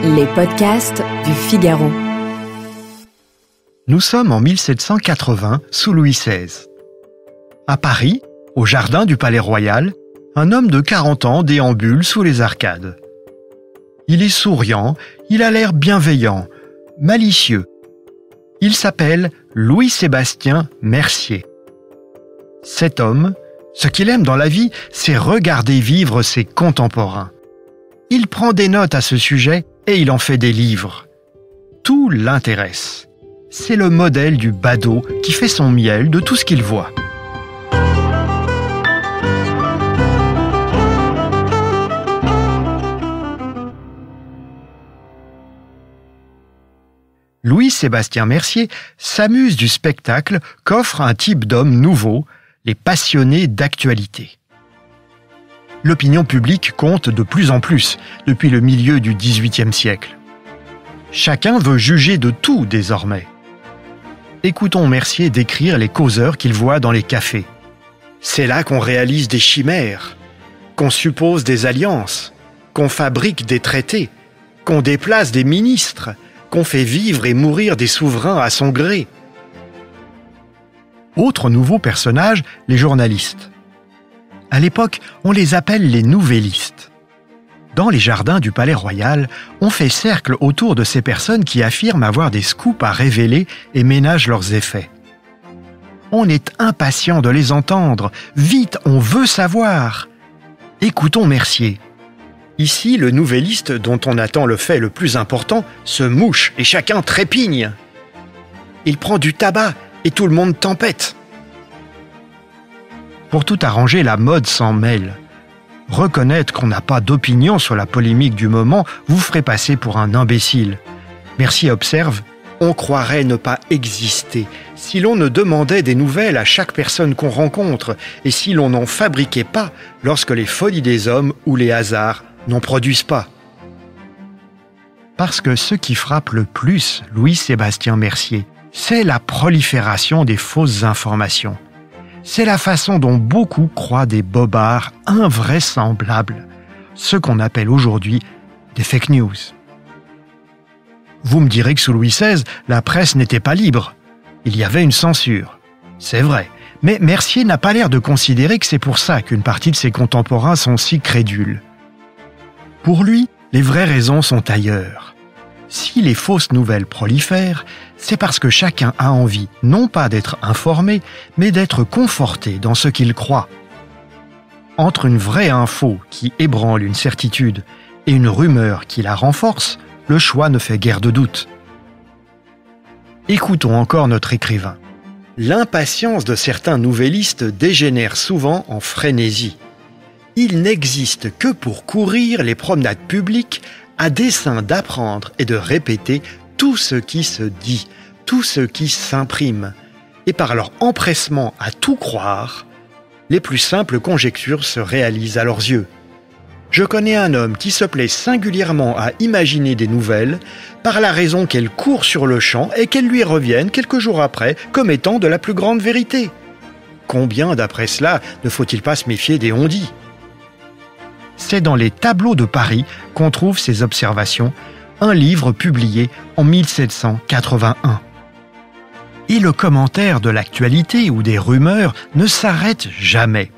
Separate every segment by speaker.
Speaker 1: Les podcasts du Figaro.
Speaker 2: Nous sommes en 1780 sous Louis XVI. À Paris, au jardin du Palais Royal, un homme de 40 ans déambule sous les arcades. Il est souriant, il a l'air bienveillant, malicieux. Il s'appelle Louis-Sébastien Mercier. Cet homme, ce qu'il aime dans la vie, c'est regarder vivre ses contemporains. Il prend des notes à ce sujet et il en fait des livres. Tout l'intéresse. C'est le modèle du badaud qui fait son miel de tout ce qu'il voit. Louis-Sébastien Mercier s'amuse du spectacle qu'offre un type d'homme nouveau, les passionnés d'actualité. L'opinion publique compte de plus en plus depuis le milieu du XVIIIe siècle. Chacun veut juger de tout désormais. Écoutons Mercier décrire les causeurs qu'il voit dans les cafés. C'est là qu'on réalise des chimères, qu'on suppose des alliances, qu'on fabrique des traités, qu'on déplace des ministres, qu'on fait vivre et mourir des souverains à son gré. Autre nouveau personnage, les journalistes. À l'époque, on les appelle les nouvellistes. Dans les jardins du Palais Royal, on fait cercle autour de ces personnes qui affirment avoir des scoops à révéler et ménagent leurs effets. On est impatient de les entendre. Vite, on veut savoir. Écoutons Mercier. Ici, le nouvelliste dont on attend le fait le plus important se mouche et chacun trépigne. Il prend du tabac et tout le monde tempête. Pour tout arranger, la mode s'en mêle. Reconnaître qu'on n'a pas d'opinion sur la polémique du moment vous ferait passer pour un imbécile. Mercier observe, on croirait ne pas exister si l'on ne demandait des nouvelles à chaque personne qu'on rencontre et si l'on n'en fabriquait pas lorsque les folies des hommes ou les hasards n'en produisent pas. Parce que ce qui frappe le plus Louis-Sébastien Mercier, c'est la prolifération des fausses informations. C'est la façon dont beaucoup croient des bobards invraisemblables, ce qu'on appelle aujourd'hui des fake news. Vous me direz que sous Louis XVI, la presse n'était pas libre. Il y avait une censure. C'est vrai, mais Mercier n'a pas l'air de considérer que c'est pour ça qu'une partie de ses contemporains sont si crédules. Pour lui, les vraies raisons sont ailleurs. Si les fausses nouvelles prolifèrent, c'est parce que chacun a envie non pas d'être informé, mais d'être conforté dans ce qu'il croit. Entre une vraie info qui ébranle une certitude et une rumeur qui la renforce, le choix ne fait guère de doute. Écoutons encore notre écrivain. L'impatience de certains nouvellistes dégénère souvent en frénésie. Il n'existe que pour courir les promenades publiques à dessein d'apprendre et de répéter tout ce qui se dit, tout ce qui s'imprime. Et par leur empressement à tout croire, les plus simples conjectures se réalisent à leurs yeux. Je connais un homme qui se plaît singulièrement à imaginer des nouvelles par la raison qu'elles courent sur le champ et qu'elles lui reviennent quelques jours après comme étant de la plus grande vérité. Combien, d'après cela, ne faut-il pas se méfier des on-dit ? C'est dans les tableaux de Paris qu'on trouve ces observations, un livre publié en 1781. Et le commentaire de l'actualité ou des rumeurs ne s'arrête jamais.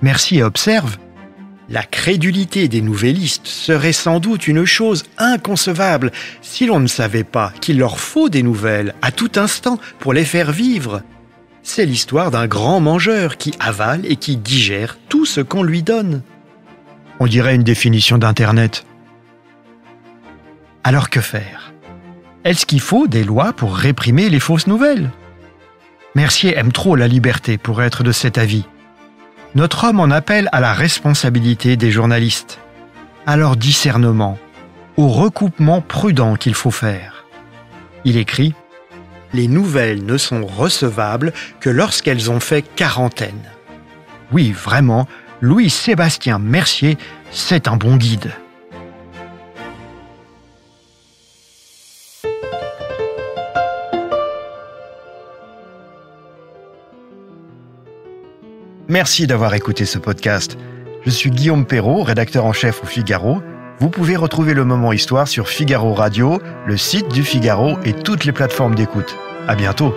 Speaker 2: Mercier observe, la crédulité des nouvellistes serait sans doute une chose inconcevable si l'on ne savait pas qu'il leur faut des nouvelles à tout instant pour les faire vivre. C'est l'histoire d'un grand mangeur qui avale et qui digère tout ce qu'on lui donne. On dirait une définition d'Internet. Alors que faire ? Est-ce qu'il faut des lois pour réprimer les fausses nouvelles ? Mercier aime trop la liberté pour être de cet avis. Notre homme en appelle à la responsabilité des journalistes, à leur discernement, au recoupement prudent qu'il faut faire. Il écrit « Les nouvelles ne sont recevables que lorsqu'elles ont fait quarantaine. » Oui, vraiment, Louis-Sébastien Mercier, c'est un bon guide. Merci d'avoir écouté ce podcast. Je suis Guillaume Perrault, rédacteur en chef au Figaro. Vous pouvez retrouver le Moment Histoire sur Figaro Radio, le site du Figaro et toutes les plateformes d'écoute. À bientôt.